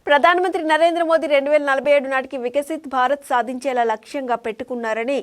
ప్రధానమంత్రి నరేంద్ర మోదీ 2047 నాటికి వికసిత్ భారత్ సాధించేలా లక్ష్యంగా పెట్టుకున్నారని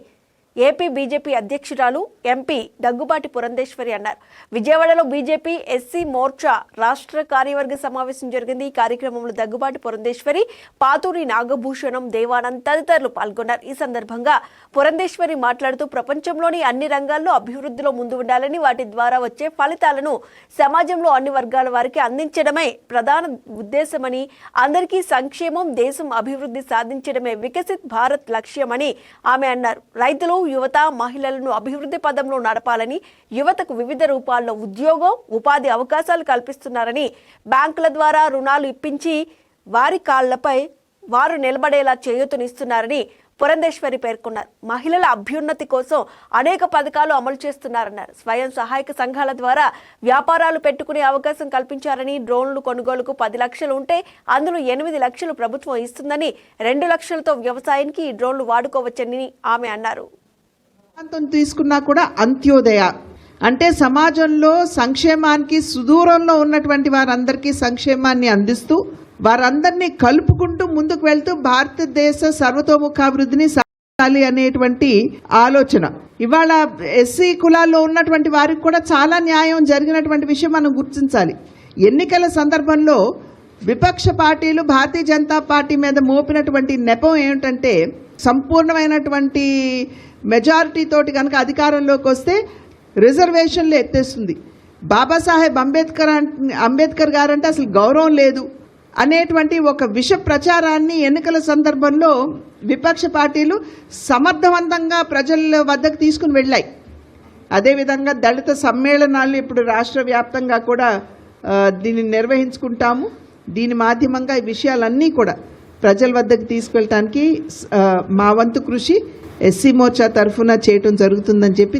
ఏపీ బీజేపీ అధ్యక్షురాలు ఎంపీ దగ్గుబాటి పురంధేశ్వరి అన్నారు. విజయవాడలో బీజేపీ ఎస్సీ మోర్చా రాష్ట్ర కార్యవర్గ సమావేశం జరిగింది. ఈ కార్యక్రమంలో దగ్గుబాటి పురంధేశ్వరి, పాతూరి నాగభూషణం, దేవానంద్ తదితరులు పాల్గొన్నారు. ఈ సందర్భంగా పురంధేశ్వరి మాట్లాడుతూ ప్రపంచంలోని అన్ని రంగాల్లో అభివృద్ధిలో ముందు ఉండాలని, వాటి ద్వారా వచ్చే ఫలితాలను సమాజంలో అన్ని వర్గాల వారికి అందించడమే ప్రధాన ఉద్దేశమని, అందరికీ సంక్షేమం, దేశం అభివృద్ధి సాధించడమే వికసిత్ భారత్ లక్ష్యమని ఆమె అన్నారు. రైతులు, యువత, మహిళలను అభివృద్ధి పదంలో నడపాలని, యువతకు వివిధ రూపాల్లో ఉద్యోగం, ఉపాధి అవకాశాలు కల్పిస్తున్నారని, బ్యాంకుల ద్వారా రుణాలు ఇప్పించి వారి కాళ్లపై వారు నిలబడేలా చేయూతనిస్తున్నారని పురంధేశ్వరి పేర్కొన్నారు. మహిళల అభ్యున్నతి కోసం అనేక పథకాలు అమలు చేస్తున్నారన్నారు. స్వయం సహాయక సంఘాల ద్వారా వ్యాపారాలు పెట్టుకునే అవకాశం కల్పించారని, డ్రోన్లు కొనుగోలుకు 10 లక్షలు ఉంటే అందులో 8 లక్షలు ప్రభుత్వం ఇస్తుందని, 2 లక్షలతో వ్యవసాయానికి ఈ డ్రోన్లు వాడుకోవచ్చని ఆమె అన్నారు. తీసుకున్నా కూడా అంత్యోదయ అంటే సమాజంలో సంక్షేమానికి సుదూరంలో ఉన్నటువంటి వారందరికీ సంక్షేమాన్ని అందిస్తూ వారందరినీ కలుపుకుంటూ ముందుకు వెళ్తూ భారతదేశ సర్వతోముఖాభివృద్ధిని సాధించాలి అనేటువంటి ఆలోచన. ఇవాళ ఎస్సీ కులాల్లో ఉన్నటువంటి వారికి కూడా చాలా న్యాయం జరిగినటువంటి విషయం మనం గుర్తించాలి. ఎన్నికల సందర్భంలో విపక్ష పార్టీలు భారతీయ జనతా పార్టీ మీద మోపినటువంటి నెపం ఏమిటంటే సంపూర్ణమైనటువంటి మెజారిటీ తోటి కనుక అధికారంలోకి వస్తే రిజర్వేషన్లు ఎత్తేస్తుంది. బాబాసాహెబ్ అంబేద్కర్ గారంటే అసలు గౌరవం లేదు అనేటువంటి ఒక విష ప్రచారాన్ని ఎన్నికల సందర్భంలో విపక్ష పార్టీలు సమర్థవంతంగా ప్రజల వద్దకు తీసుకుని వెళ్ళాయి. అదేవిధంగా దళిత సమ్మేళనాలు ఇప్పుడు రాష్ట్ర వ్యాప్తంగా కూడా దీన్ని నిర్వహించుకుంటాము. దీని మాధ్యమంగా ఈ విషయాలన్నీ కూడా ప్రజల వద్దకు తీసుకెళ్ళటానికి మా వంతు కృషి ఎస్సీ మోర్చా తరఫున చేయటం జరుగుతుందని చెప్పి